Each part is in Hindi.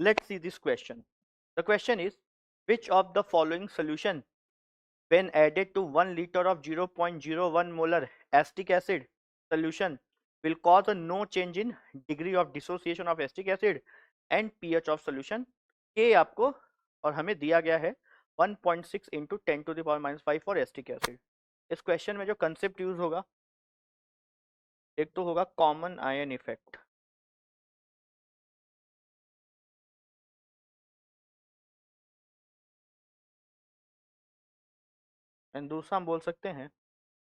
Let's see this question. The question is, which of the following solution when added to 1 liter of 0.01 molar acetic acid solution will cause a no change in degree of dissociation of acetic acid and pH of solution? K आपको और हमें दिया गया है 1.6 into 10 to the power minus 5 for acetic acid. इस क्वेश्चन में जो कंसेप्ट यूज होगा, एक तो होगा कॉमन आयन इफेक्ट, एंड दूसरा हम बोल सकते हैं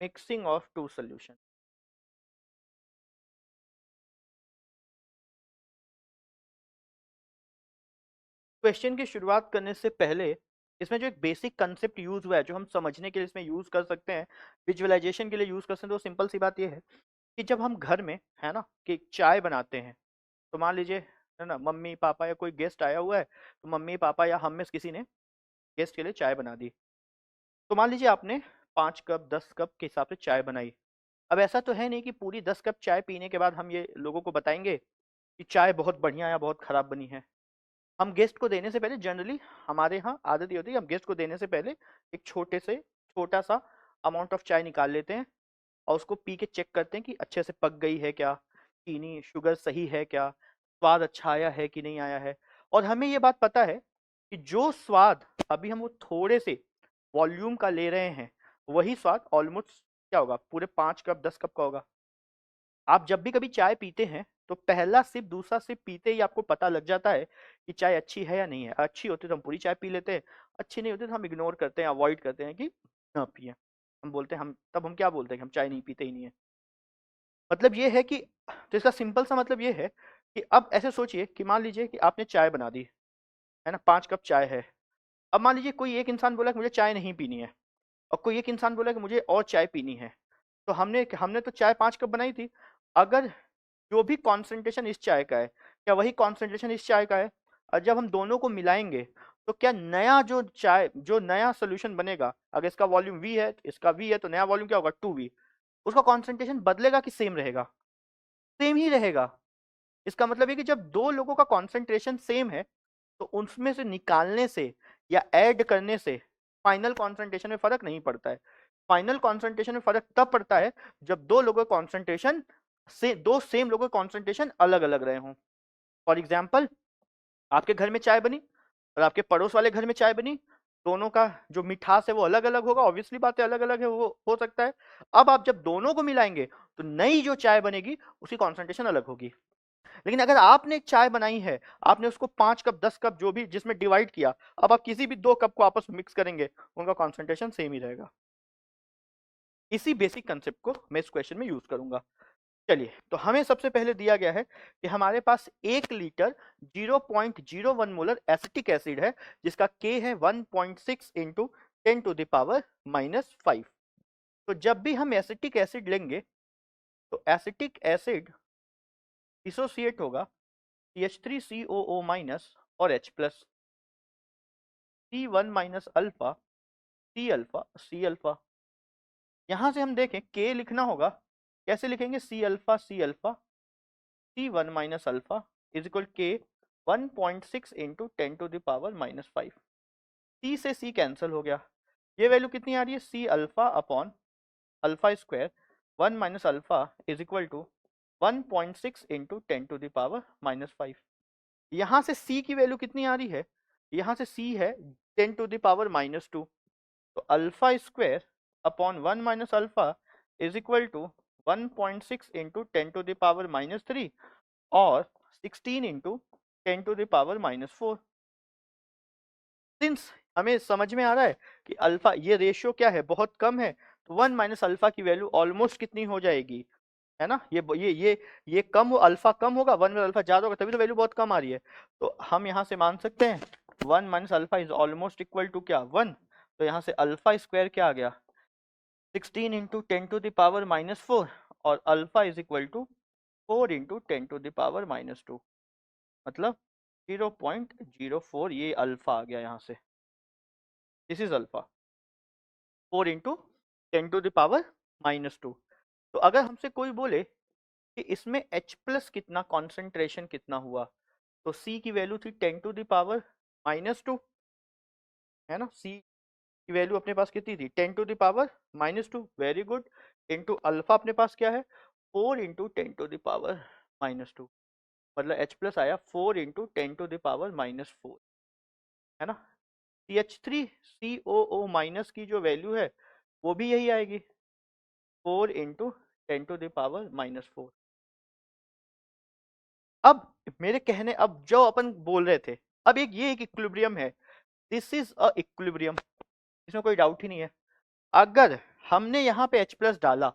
mixing of two solution. Question की शुरुआत करने से पहले इसमें जो एक बेसिक कंसेप्ट यूज हुआ है, जो हम समझने के लिए इसमें यूज कर सकते हैं, विजुअलाइजेशन के लिए यूज कर सकते हैं, तो सिंपल सी बात ये है कि जब हम घर में है ना कि चाय बनाते हैं, तो मान लीजिए है ना मम्मी पापा या कोई गेस्ट आया हुआ है, तो मम्मी पापा या हम में से किसी ने गेस्ट के लिए चाय बना दी. तो मान लीजिए आपने 5 कप 10 कप के हिसाब से चाय बनाई. अब ऐसा तो है नहीं कि पूरी 10 कप चाय पीने के बाद हम ये लोगों को बताएंगे कि चाय बहुत बढ़िया या बहुत खराब बनी है. हम गेस्ट को देने से पहले जनरली हमारे यहाँ आदत ये होती है कि हम गेस्ट को देने से पहले एक छोटा सा अमाउंट ऑफ चाय निकाल लेते हैं और उसको पी के चेक करते हैं कि अच्छे से पक गई है क्या, चीनी शुगर सही है क्या, स्वाद अच्छा आया है कि नहीं आया है. और हमें ये बात पता है कि जो स्वाद अभी हम वो थोड़े से वॉल्यूम का ले रहे हैं, वही स्वाद ऑलमोस्ट क्या होगा, पूरे 5 कप 10 कप का होगा. आप जब भी कभी चाय पीते हैं तो पहला सिप दूसरा सिप पीते ही आपको पता लग जाता है कि चाय अच्छी है या नहीं है. अच्छी होती तो हम पूरी चाय पी लेते हैं, अच्छी नहीं होती तो हम इग्नोर करते हैं, अवॉइड करते हैं कि ना पिए. हम बोलते हैं हम क्या बोलते हैं कि हम चाय नहीं पीते ही नहीं है. मतलब ये है कि तो इसका सिंपल सा मतलब ये है कि अब ऐसे सोचिए कि मान लीजिए कि आपने चाय बना दी है ना, 5 कप चाय है. अब मान लीजिए कोई एक इंसान बोला कि मुझे चाय नहीं पीनी है, और कोई एक इंसान बोला कि मुझे और चाय पीनी है. तो हमने हमने तो चाय 5 कप बनाई थी. अगर जो भी कॉन्सेंट्रेशन इस चाय का है, क्या वही कॉन्सेंट्रेशन इस चाय का है? और जब हम दोनों को मिलाएंगे तो क्या नया जो नया सोल्यूशन बनेगा, अगर इसका वॉल्यूम V है, इसका V है, तो नया वॉल्यूम क्या होगा 2V. उसका कॉन्सेंट्रेशन बदलेगा कि सेम रहेगा? सेम ही रहेगा. इसका मतलब है कि जब दो लोगों का कॉन्सेंट्रेशन सेम है तो उसमें से निकालने से या ऐड करने से फाइनल कॉन्सेंट्रेशन में फर्क नहीं पड़ता है. फाइनल कॉन्सेंट्रेशन में फर्क तब पड़ता है जब दो लोगों का कॉन्सेंट्रेशन से दो सेम लोगों का कॉन्सेंट्रेशन अलग अलग रहे हों. फॉर एग्जाम्पल, आपके घर में चाय बनी और आपके पड़ोस वाले घर में चाय बनी, दोनों का जो मिठास है वो अलग अलग होगा, ऑब्वियसली बात है अलग अलग है, वो हो सकता है. अब आप जब दोनों को मिलाएंगे तो नई जो चाय बनेगी उसकी कॉन्सेंट्रेशन अलग होगी. लेकिन अगर आपने एक चाय बनाई है, आपने उसको 5 कप 10 कप जो भी जिसमें डिवाइड किया, अब आप किसी भी 2 कप को आपस में मिक्स करेंगे, उनका कॉन्सेंट्रेशन सेम ही रहेगा. इसी बेसिक कंसेप्ट को मैं इस क्वेश्चन में यूज करूंगा. चलिए, तो हमें सबसे पहले दिया गया है कि हमारे पास 1 लीटर 0.01 मोलर एसिटिक एसिड है, जिसका K है 1.6 इंटू 10 टू द पावर -5. तो जब भी हम एसिटिक एसिड लेंगे तो एसिटिक एसिड डिसोसिएट होगा CH3COO- और H+, C1 minus alpha C alpha C alpha. यहां से हम देखें K लिखना होगा, कैसे लिखेंगे? C alpha C1 minus alpha is equal K 1.6 into 10 to the power -5. C से C कैंसिल हो गया, ये वैल्यू कितनी आ रही है? C alpha upon alpha square 1 minus alpha is equal to 1.6 into 10 to the power -5. यहाँ से C की वैल्यू कितनी आ रही है? यहाँ से C है 10 टू द पावर -2. तो alpha square upon 1 minus alpha is equal to 1.6 into 10 to the power -3 और 16 into 10 to the power -4. Since हमें समझ में आ रहा है कि अल्फा ये रेशियो क्या है, बहुत कम है, तो 1 माइनस अल्फा की वैल्यू ऑलमोस्ट कितनी हो जाएगी, है ना? ये कम हो, अल्फा कम होगा, 1 में अल्फा ज्यादा होगा, तभी तो वैल्यू बहुत कम आ रही है. तो हम यहाँ से मान सकते हैं 1 minus alpha is almost equal to क्या, 1. तो यहाँ से अल्फा स्क्वायर क्या आ गया, 16 इंटू 10 टू द पावर -4 और alpha is equal to 4 into 10 to the power -2. मतलब 0.04 ये अल्फा आ गया यहाँ से. This is alpha 4 into 10 to the power -2. तो अगर हमसे कोई बोले कि इसमें H+ कितना कॉन्सेंट्रेशन कितना हुआ, तो c की वैल्यू थी 10 टू द पावर -2, है ना। c की वैल्यू अपने पास कितनी थी 10 to the power -2, very good. Into alpha अपने पास क्या है 4 इंटू 10 टू द पावर -2, मतलब H प्लस आया 4 इंटू 10 टू द पावर -4, है ना। CH3COO माइनस की जो वैल्यू है वो भी यही आएगी 4 इंटू 10 टू द पावर -4। अब मेरे कहने, अब जो अपन बोल रहे थे, अब ये एक इक्विलिब्रियम है, दिस इज अ इक्विलिब्रियम, इसमें कोई डाउट ही नहीं है। अगर हमने यहाँ पे H प्लस डाला,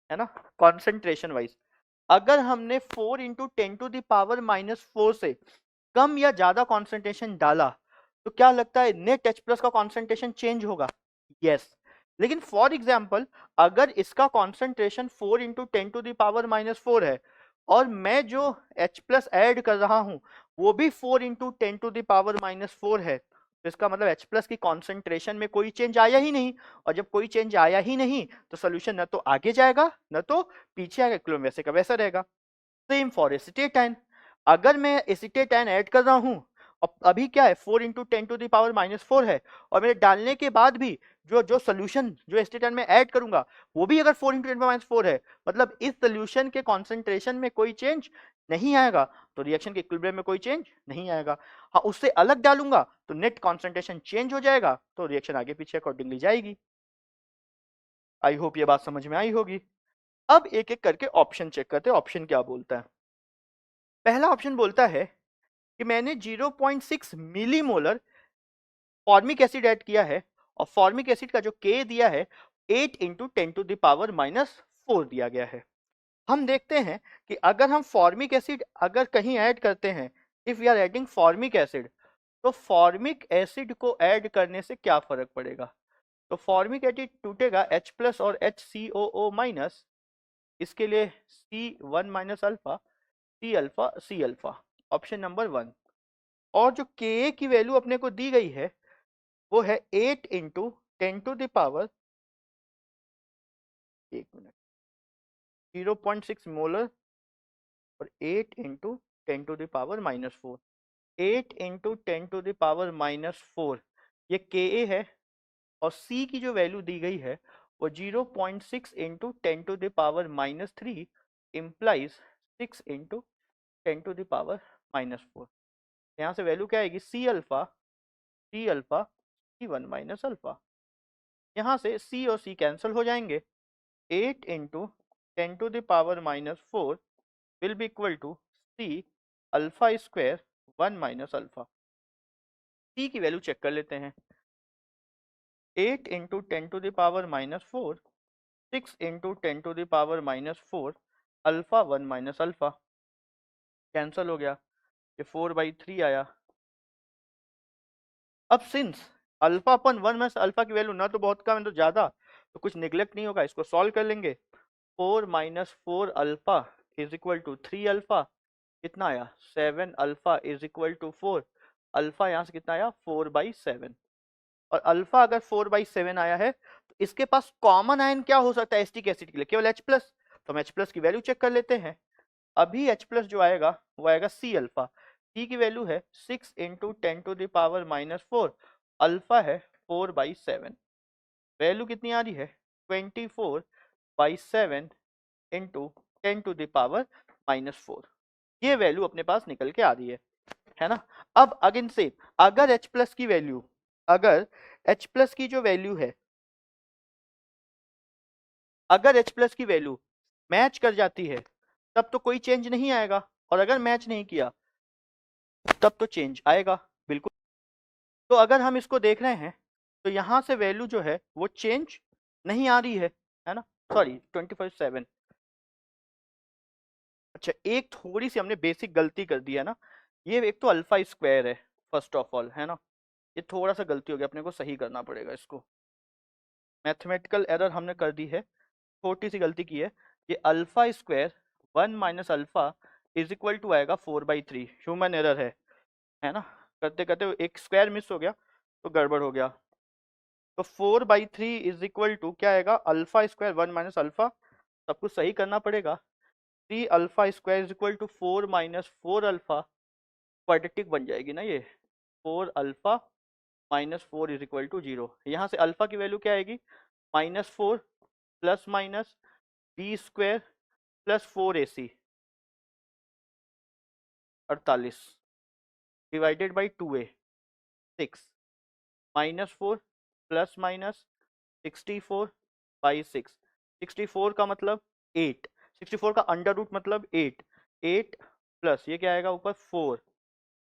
है ना, कॉन्सेंट्रेशन वाइज, अगर हमने 4 इंटू 10 टू द पावर -4 से कम या ज्यादा कॉन्सेंट्रेशन डाला, तो क्या लगता है नेट H प्लस का कॉन्सेंट्रेशन चेंज होगा? यस। लेकिन फॉर एग्जाम्पल अगर इसका concentration 4 into 10 to the power -4 है और मैं जो H प्लस ऐड कर रहा हूं वो भी 4 इंटू 10 टू द पावर -4 है, तो इसका मतलब H प्लस की कॉन्सेंट्रेशन में कोई चेंज आया ही नहीं, और जब कोई चेंज आया ही नहीं तो सोल्यूशन न तो आगे जाएगा न तो पीछे आएगा, क्लोन वैसे का वैसा रहेगा। सेम फॉर एसिटेटाइन, अगर मैं एसिटेटाइन ऐड कर रहा हूं और अभी क्या है 4 इंटू 10 टू द पावर -4 है, और मेरे डालने के बाद भी जो जो सोल्यूशन जो एसिटेटाइन में ऐड करूंगा वो भी अगर 4 इंटू 10 -4 है, मतलब इस सोल्यूशन के कॉन्सेंट्रेशन में कोई चेंज नहीं आएगा, तो रिएक्शन के इक्विलिब्रियम में कोई चेंज नहीं आएगा। हाँ, उससे अलग डालूंगा तो नेट कॉन्सेंट्रेशन चेंज हो जाएगा, तो रिएक्शन आगे पीछे अकॉर्डिंगली जाएगी। आई होप ये बात समझ में आई होगी। अब एक एक करके ऑप्शन चेक करते हैं, ऑप्शन क्या बोलता है। पहला ऑप्शन बोलता है कि मैंने 0.6 मिलीमोलर फॉर्मिक एसिड ऐड किया है और फॉर्मिक एसिड का जो के दिया है 8 इंटू 10 टू द पावर -4 दिया गया है। हम देखते हैं कि अगर हम फॉर्मिक एसिड अगर कहीं ऐड करते हैं, if we are adding formic acid, तो फॉर्मिक एसिड को ऐड करने से क्या फर्क पड़ेगा। तो फॉर्मिक एसिड टूटेगा H प्लस और HCOO माइनस, इसके लिए C1 minus alpha C alpha C alpha, option number 1। और जो के की वैल्यू अपने को दी गई है वो है 8 इंटू 10 टू द पावर, एक मिनट, 0.6 मोलर और 8 into 10 to the power -4, 8 into 10 to the power -4 ये के है, और सी की जो वैल्यू दी गई है वो 0.6 into 10 to the power -3 implies 6 into 10 to the power -4। यहाँ से वैल्यू क्या आएगी C alpha C1 minus alpha, यहाँ से C और C कैंसिल हो जाएंगे, 8 into 10 to the power -4 will be equal to C alpha square 1 minus alpha. C की वैल्यू चेक कर लेते हैं, 8 into 10 to the power -4, 6 into 10 to the power -4, alpha 1 minus alpha, cancel हो गया, ये 4/3 आया। अब सिंस अल्फा अपन 1 में अल्फा की वैल्यू ना तो बहुत कम है तो ज्यादा, तो कुछ निगलेक्ट नहीं होगा, इसको सॉल्व कर लेंगे। 4 minus 4 alpha is equal to 3 alpha, कितना आया 7 alpha is equal to 4, alpha यहाँ से कितना आया 4/7, और अल्फा अगर 4/7 आया है तो इसके पास कॉमन आयन क्या हो सकता है एसिटिक एसिड के लिए, केवल H प्लस, तो हम H प्लस की वैल्यू चेक कर लेते हैं। अभी H प्लस जो आएगा वो आएगा C अल्फा, C की वैल्यू है 6 into 10 to the power -4, alpha है 4/7, वैल्यू कितनी आ रही है 24/7 इंटू 10 टू द पावर -4, ये वैल्यू अपने पास निकल के आ रही है ना। अब अगेन से अगर H प्लस की वैल्यू, अगर H प्लस की जो वैल्यू है, अगर H प्लस की वैल्यू मैच कर जाती है तब तो कोई चेंज नहीं आएगा, और अगर मैच नहीं किया तब तो चेंज आएगा बिल्कुल। तो अगर हम इसको देख रहे हैं तो यहाँ से वैल्यू जो है वो चेंज नहीं आ रही है ना, सॉरी 25/7। अच्छा, एक थोड़ी सी हमने बेसिक गलती कर दी है ना, ये एक तो अल्फा स्क्वायर है फर्स्ट ऑफ ऑल, है ना, ये थोड़ा सा गलती हो गया, अपने को सही करना पड़ेगा इसको, मैथमेटिकल एरर हमने कर दी है, छोटी सी गलती की है। ये alpha square 1 minus alpha is equal to आएगा 4/3, ह्यूमन एरर है ना, करते करते एक स्क्वायर मिस हो गया तो गड़बड़ हो गया। तो 4/3 इज इक्वल टू क्या आएगा, अल्फा स्क्वायर 1 माइनस अल्फा, सब कुछ सही करना पड़ेगा, 3 alpha square is equal to 4 minus 4 alpha quadratic बन जाएगी ना ये, 4 alpha minus 4 is equal to 0। यहाँ से अल्फा की वैल्यू क्या आएगी, -4 plus minus b square plus 4ac 48 divided by 2a 6 -4 plus minus 64 by 6। 64 का मतलब 8, 64 का अंडर रूट मतलब 8, 8 प्लस ये क्या आएगा ऊपर 4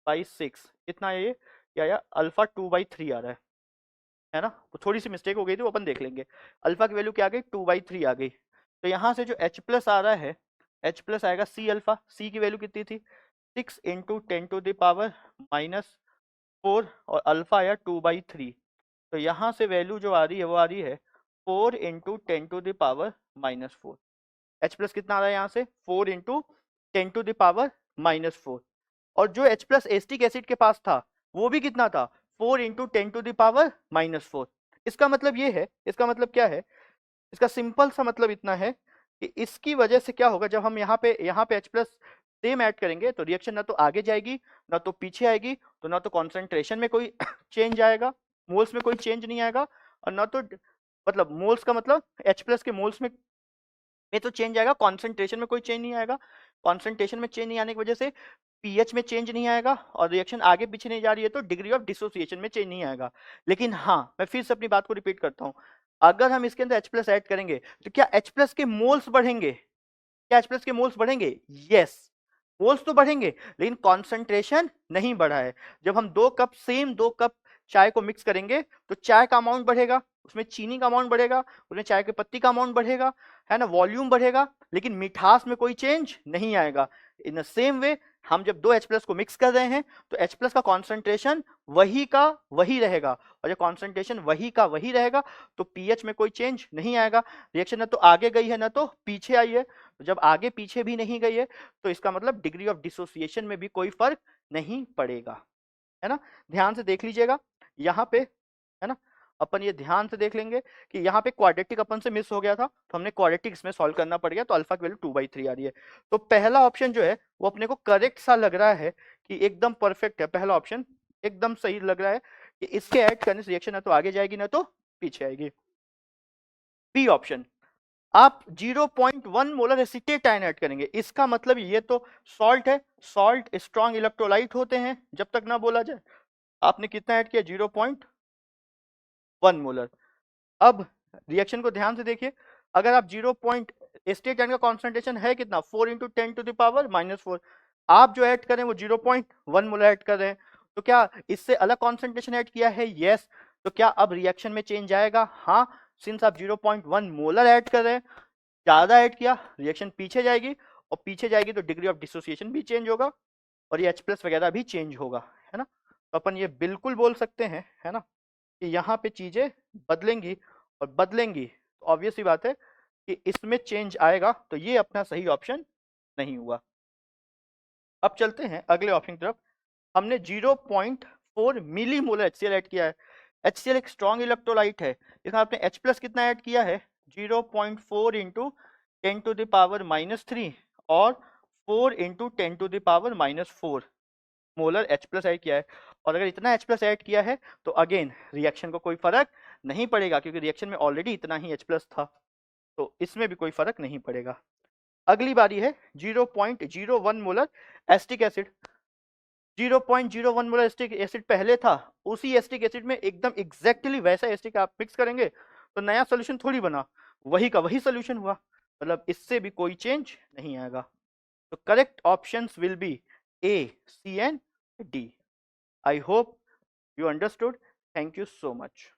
बाई 6, कितना है ये आया अल्फा 2/3 आ रहा है ना। तो थोड़ी सी मिस्टेक हो गई थी, वो अपन देख लेंगे। अल्फा की वैल्यू क्या आ गई, 2/3 आ गई। तो यहाँ से जो H प्लस आ रहा है, H प्लस आएगा C अल्फा, C की वैल्यू कितनी थी 6 इंटू 10⁻⁻4 और अल्फा आया 2/3। तो यहाँ से वैल्यू जो आ रही है वो आ रही है 4 इंटू 10⁻⁻4। H प्लस कितना आ रहा है यहाँ से 4 इंटू 10⁻⁻4। और जो H प्लस एस्टिक एसिड के पास था वो भी कितना था 4 इंटू 10⁻⁻4। इसका मतलब ये है, इसका मतलब क्या है, इसका सिंपल सा मतलब इतना है कि इसकी वजह से क्या होगा, जब हम यहाँ पे H प्लस सेम ऐड करेंगे तो रिएक्शन ना तो आगे जाएगी ना तो पीछे आएगी, तो ना तो कॉन्सेंट्रेशन में कोई चेंज आएगा, मोल्स में कोई चेंज नहीं आएगा, और ना तो मतलब मोल्स का मतलब H प्लस के मोल्स में तो चेंज आएगा, कॉन्सेंट्रेशन में कोई चेंज नहीं आएगा। कॉन्सेंट्रेशन में चेंज नहीं आने की वजह से पीएच में चेंज नहीं आएगा, और रिएक्शन आगे पीछे नहीं जा रही है तो डिग्री ऑफ डिसोसिएशन में चेंज नहीं आएगा। लेकिन हाँ, मैं फिर से अपनी बात को रिपीट करता हूँ, अगर हम इसके अंदर H प्लस ऐड करेंगे तो क्या H प्लस के मोल्स बढ़ेंगे, क्या H प्लस के मोल्स बढ़ेंगे, यस मोल्स तो बढ़ेंगे, लेकिन कॉन्सेंट्रेशन नहीं बढ़ा है। जब हम 2 कप चाय को मिक्स करेंगे तो चाय का अमाउंट बढ़ेगा, उसमें चीनी का अमाउंट बढ़ेगा, उसमें चाय की पत्ती का अमाउंट बढ़ेगा, है ना, वॉल्यूम बढ़ेगा, लेकिन मिठास में कोई चेंज नहीं आएगा। इन द सेम वे हम जब 2 H प्लस को मिक्स कर रहे हैं तो H प्लस का कॉन्सेंट्रेशन वही का वही रहेगा, और जब कॉन्सेंट्रेशन वही का वही रहेगा तो पीएच में कोई चेंज नहीं आएगा। रिएक्शन ना तो आगे गई है ना तो पीछे आई है, तो जब आगे पीछे भी नहीं गई है तो इसका मतलब डिग्री ऑफ डिसोसिएशन में भी कोई फर्क नहीं पड़ेगा, है ना। ध्यान से देख लीजिएगा यहाँ पे, है ना, अपन ये ध्यान से देख लेंगे कि यहाँ पे क्वाड्रेटिक अपन से मिस हो गया था, तो हमने क्वाड्रेटिक इसमें सॉल्व करना पड़ गया, तो अल्फा की वैल्यू 2/3 आ रही है। तो पहला ऑप्शन जो है वो अपने को करेक्ट सा लग रहा है कि एकदम परफेक्ट है, पहला ऑप्शन एकदम सही लग रहा है कि इसके ऐड करने से रिएक्शन ना तो आगे जाएगी ना तो पीछे आएगी। बी ऑप्शन, आप 0.1 मोलर एसीटेट आयन ऐड करेंगे, इसका मतलब ये तो सॉल्ट है, सॉल्ट स्ट्रॉन्ग इलेक्ट्रोलाइट होते हैं जब तक ना बोला जाए। आपने कितना ऐड किया 0.1 मोलर। अब रिएक्शन को ध्यान से देखिए, अगर आप 0 पॉइंट एस्टेट आयन का कॉन्सेंट्रेशन है कितना 4 इंटू 10⁻⁻4, आप जो ऐड करें वो 0.1 मोलर ऐड कर रहे हैं, तो क्या इससे अलग कॉन्सेंट्रेशन ऐड किया है, यस। तो क्या अब रिएक्शन में चेंज आएगा, हाँ, सिंस आप 0.1 मोलर ऐड कर रहे हैं, ज्यादा ऐड किया रिएक्शन पीछे जाएगी, और पीछे जाएगी तो डिग्री ऑफ डिसोसिएशन भी चेंज होगा और ये H प्लस वगैरह भी चेंज होगा, है ना। तो अपन ये बिल्कुल बोल सकते हैं, है ना, कि यहाँ पे चीजें बदलेंगी, और बदलेंगी तो ऑब्वियस सी बात है कि इसमें चेंज आएगा, तो ये अपना सही ऑप्शन नहीं हुआ। अब चलते हैं अगले ऑप्शन की तरफ। हमने 0.4 मिली मोलर HCl ऐड किया है। HCl एक स्ट्रॉन्ग इलेक्ट्रोलाइट है, इसमें आपने H प्लस कितना ऐड किया है 0.4 इंटू 10⁻³ और 4 into 10⁻⁻4 molar H plus add किया है। और अगर इतना H प्लस ऐड किया है तो अगेन रिएक्शन को कोई फर्क नहीं पड़ेगा, क्योंकि रिएक्शन में ऑलरेडी इतना ही H प्लस था, तो इसमें भी कोई फर्क नहीं पड़ेगा। अगली बारी है 0.01 molar acetic acid. 0.01 molar acetic acid पहले था, उसी एस्टिक एसिड में एकदम एग्जैक्टली वैसा एस्टिक आप मिक्स करेंगे तो नया सोल्यूशन थोड़ी बना, वही का वही सोल्यूशन हुआ, मतलब इससे भी कोई चेंज नहीं आएगा। तो correct options will be A, C and D. I hope you understood. Thank you so much.